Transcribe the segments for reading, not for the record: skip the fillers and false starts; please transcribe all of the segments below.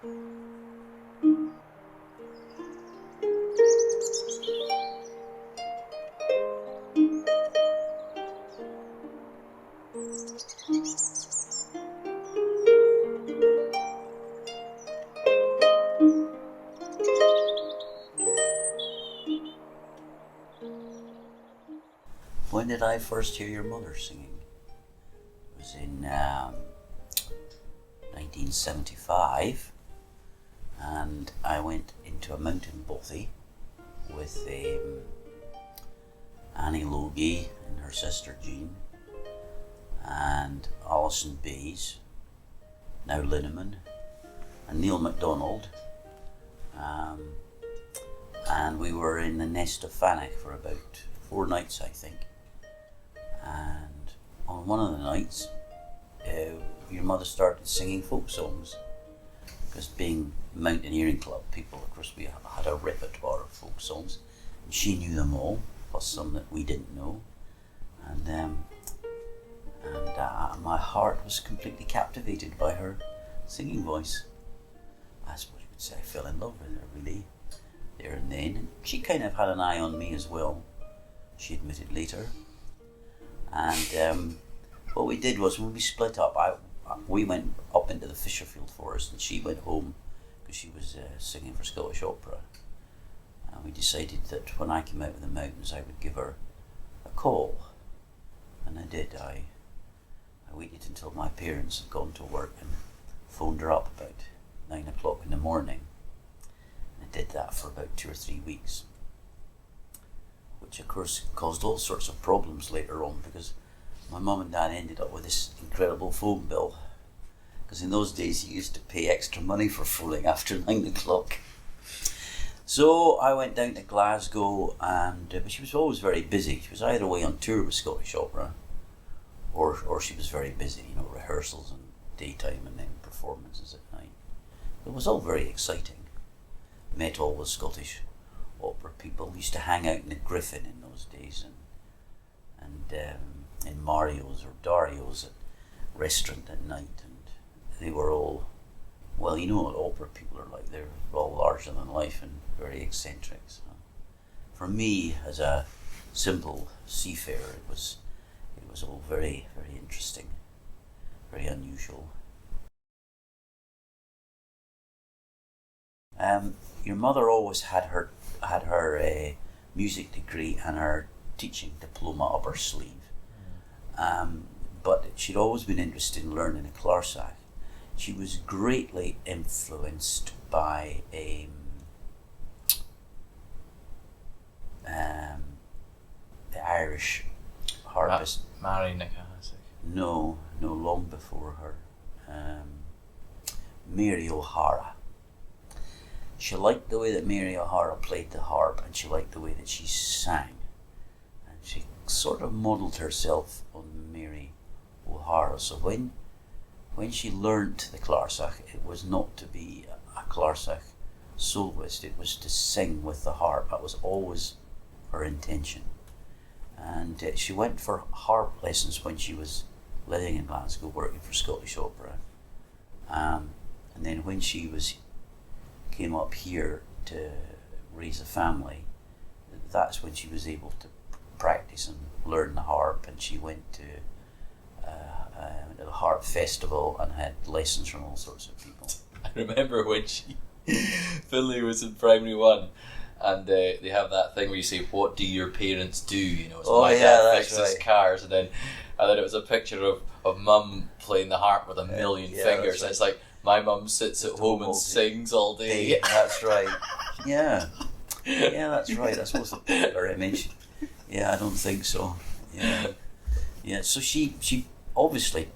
When did I first hear your mother singing? It was in 1975, and I went into a mountain bothy with Annie Logie and her sister Jean, and Alison Bays, now Linneman, and Neil MacDonald, and we were in the Nest of Fanach for about 4 nights, I think. And on one of the nights, your mother started singing folk songs, because being mountaineering club people, of course, we had a repertoire of folk songs, and she knew them all, plus some that we didn't know, and my heart was completely captivated by her singing voice. I suppose you could say I fell in love with her really there and then. And she kind of had an eye on me as well, she admitted later. And what we did was, when we split up, we went up into the Fisherfield Forest and she went home because she was singing for Scottish Opera. And we decided that when I came out of the mountains I would give her a call. And I did. I waited until my parents had gone to work and phoned her up about 9 o'clock in the morning. And I did that for about 2 or 3 weeks, which of course caused all sorts of problems later on, because my mum and dad ended up with this incredible phone bill, because in those days you used to pay extra money for phoning after 9 o'clock. So I went down to Glasgow, and but she was always very busy. She was either away on tour with Scottish Opera, or she was very busy, rehearsals and daytime and then performances at night. It was all very exciting. Met all the Scottish Opera people. We used to hang out in the Griffin in those days, and in Mario's or Dario's restaurant at night, and they were all, well, you know what opera people are like, they're all larger than life and very eccentric. So for me, as a simple seafarer, it was all very, very interesting, very unusual. Your mother always had her music degree and her teaching diploma up her sleeve, but she'd always been interested in learning a clarsach. She was greatly influenced by the Irish harpist Marie-Louise. No, long before her, Mary O'Hara. She liked the way that Mary O'Hara played the harp, and she liked the way that she sang, and she sort of modelled herself on Mary O'Hara. So when she learnt the clarsach, it was not to be a clarsach soloist, it was to sing with the harp. That was always her intention. And she went for harp lessons when she was living in Glasgow, working for Scottish Opera. And then when she came up here to raise a family, that's when she was able to practice and learn the harp. And she went to the Harp Festival and had lessons from all sorts of people. I remember when Finlay was in primary one, and they have that thing where you say, "What do your parents do?" So my dad fixes cars, and then it was a picture of mum playing the harp with a million fingers, and it's like, my mum sits at home and sings all day. That's right. Yeah, that's right. That's supposed to be her image. Yeah, I don't think so. Yeah. So she obviously,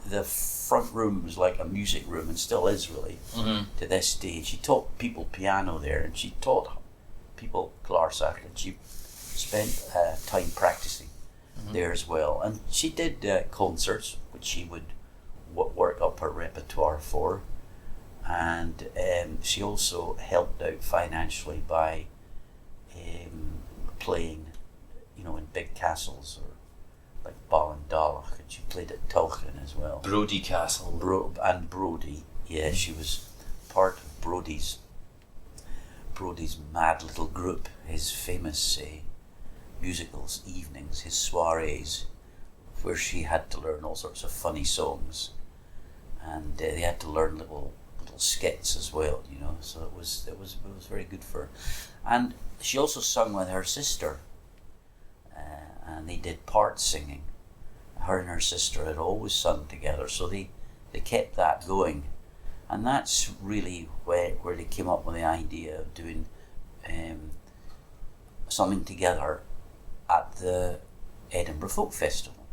the front room was like a music room, and still is really to this day. She taught people piano there, and she taught people clarsach, and she spent time practicing there as well. And she did concerts, which she would work up her repertoire for, and she also helped out financially by playing, in big castles, or like Ballandalach, and she played at Tulchan as well. Brodie Castle. And Brodie, yeah, she was part of Brodie's mad little group, his famous musicals, evenings, his soirees, where she had to learn all sorts of funny songs, and they had to learn little skits as well, you know. So it was very good for her. And she also sung with her sister, and they did part singing. Her and her sister had always sung together, so they kept that going. And that's really where they came up with the idea of doing something together at the Edinburgh Folk Festival.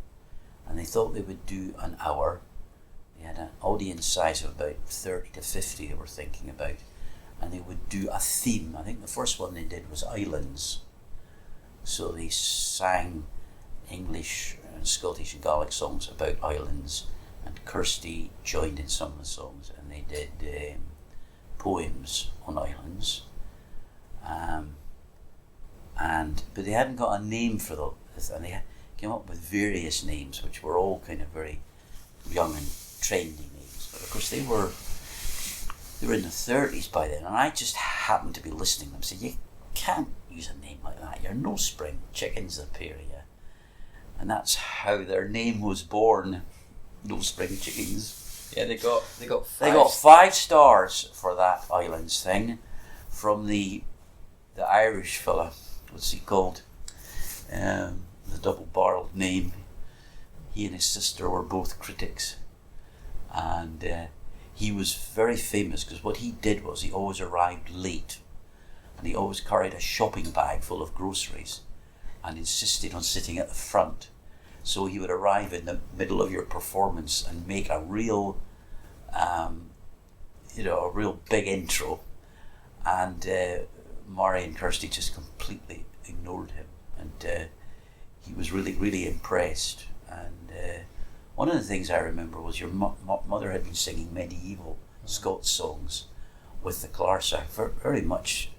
And they thought they would do an hour. They had an audience size of about 30 to 50 they were thinking about. And they would do a theme. I think the first one they did was islands. So they sang English and Scottish and Gaelic songs about islands. And Kirsty joined in some of the songs, and they did poems on islands. But they hadn't got a name for this, and they came up with various names, which were all kind of very young and trendy names. But of course, they were in the 30s by then, and I just happened to be listening to them. Said, "You can't use a name like that. You're no spring chickens, the pair of you." And that's how their name was born. No spring chickens. Yeah, they got They got 5 stars for that islands thing from the Irish fella. What's he called? The double-barreled name. He and his sister were both critics, and he was very famous because what he did was he always arrived late, and he always carried a shopping bag full of groceries, and insisted on sitting at the front. So he would arrive in the middle of your performance and make a real, a real big intro, and Murray and Kirsty just completely ignored him, and he was really, really impressed. And one of the things I remember was your mother had been singing medieval Scots songs with the Clarsach, very much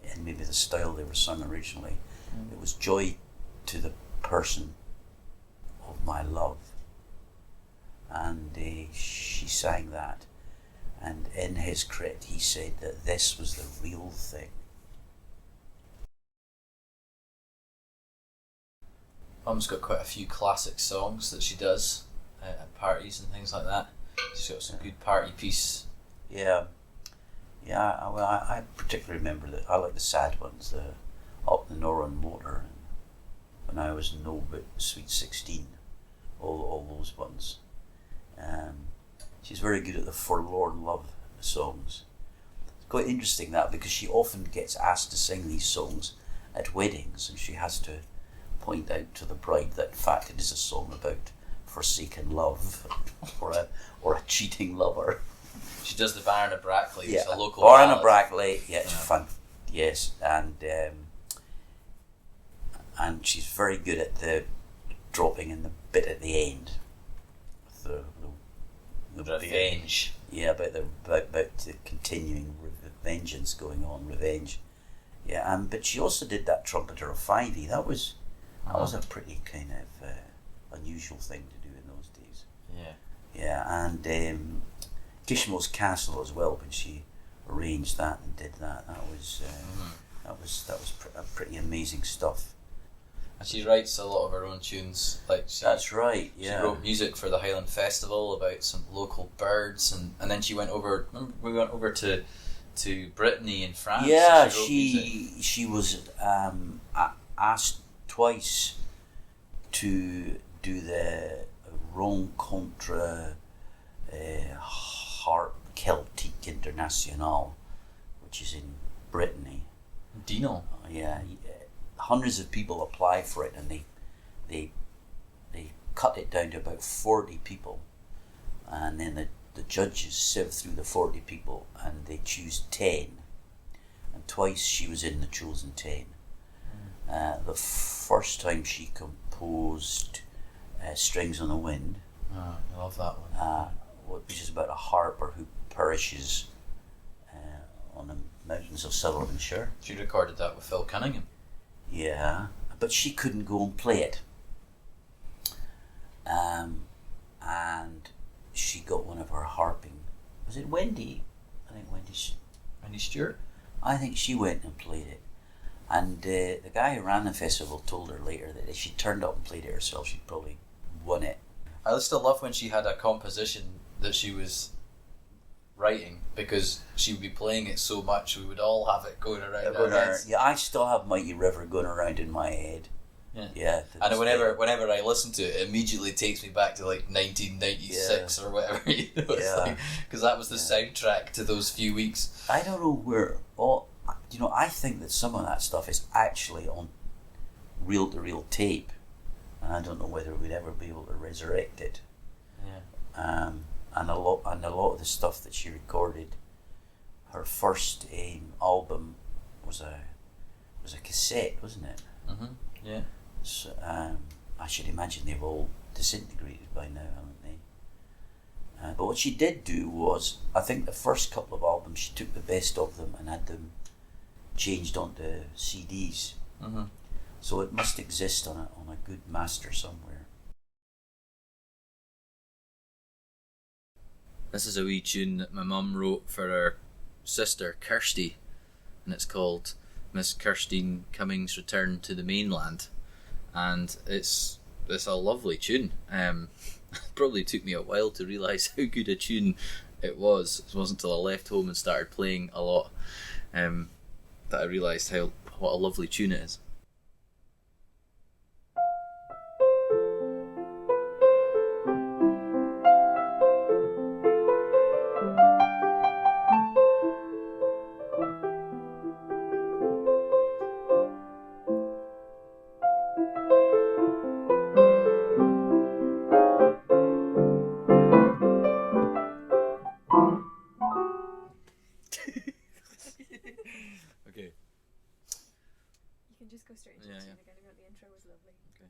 in maybe the style they were sung originally. It was "Joy to the Person of My Love," and she sang that, and in his crit he said that this was the real thing. Mum's got quite a few classic songs that she does at parties and things like that. She's got some good party piece. Yeah. Well, I particularly remember that I like the sad ones, the Up the Northern Water, and When I Was No But Sweet 16, all those ones. She's very good at the forlorn love songs. It's quite interesting that, because she often gets asked to sing these songs at weddings, and she has to point out to the bride that in fact it is a song about forsaken love or a cheating lover. She does the Baron of Brackley, which is a local Baron ballad. of Brackley, it's fun. Yes, and she's very good at the dropping in the bit at the end. The revenge. Yeah, about the continuing vengeance going on, revenge. Yeah, but she also did that Trumpeter of Fivey. That was a pretty kind of unusual thing to do in those days. Yeah. Yeah, and Gishmo's Castle as well, when she arranged that and did that. That was pretty amazing stuff. And she writes a lot of her own tunes. That's right. Yeah. She wrote music for the Highland Festival about some local birds, and then she went over. Remember, we went over to Brittany in France. Yeah, she was asked twice to do the Rencontre Harp Celtique International, which is in Brittany. Dino. Yeah, hundreds of people apply for it, and they cut it down to about 40 people, and then the judges sieve through the 40 people and they choose 10, and twice she was in the chosen 10. The first time she composed Strings on the Wind. Oh, I love that one. Which is about a harper who perishes on the mountains of Sutherlandshire. She recorded that with Phil Cunningham. Yeah, but she couldn't go and play it. And she got one of her harping. Was it Wendy? I think Wendy Stewart? I think she went and played it. And the guy who ran the festival told her later that if she turned up and played it herself, she'd probably won it. I still love when she had a composition that she was writing, because she would be playing it so much we would all have it going around our heads. Yeah, I still have Mighty River going around in my head. Yeah. And whenever I listen to it, it immediately takes me back to like 1996 or whatever. Because that was the soundtrack to those few weeks. I don't know where I think that some of that stuff is actually on reel-to-reel tape, and I don't know whether we'd ever be able to resurrect it. Yeah. And a lot of the stuff that she recorded, her first album was a cassette, wasn't it? Mm-hmm. Yeah. So, I should imagine they've all disintegrated by now, haven't they? But what she did do was, I think the first couple of albums, she took the best of them and had them changed onto CDs. Mm-hmm. So it must exist on a good master somewhere. This is a wee tune that my mum wrote for her sister Kirsty, and it's called Miss Kirstine Cummings' Return to the Mainland, and it's a lovely tune. Probably took me a while to realise how good a tune it was. It wasn't until I left home and started playing a lot that I realised what a lovely tune it is. Okay. You can just go straight into the tune again. The intro was lovely. Okay.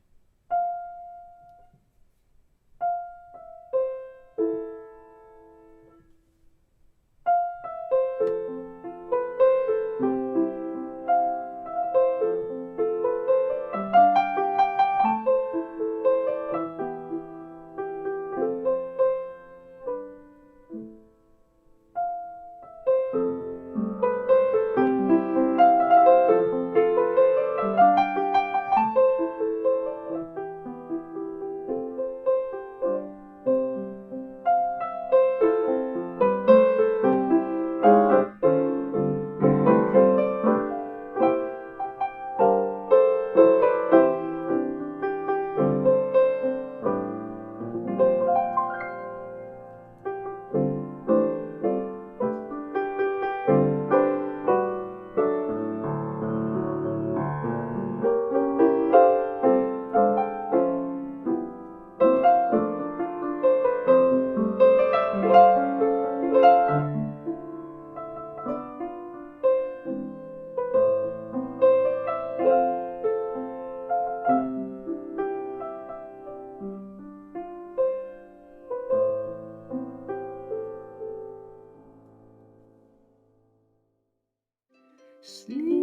Sleep.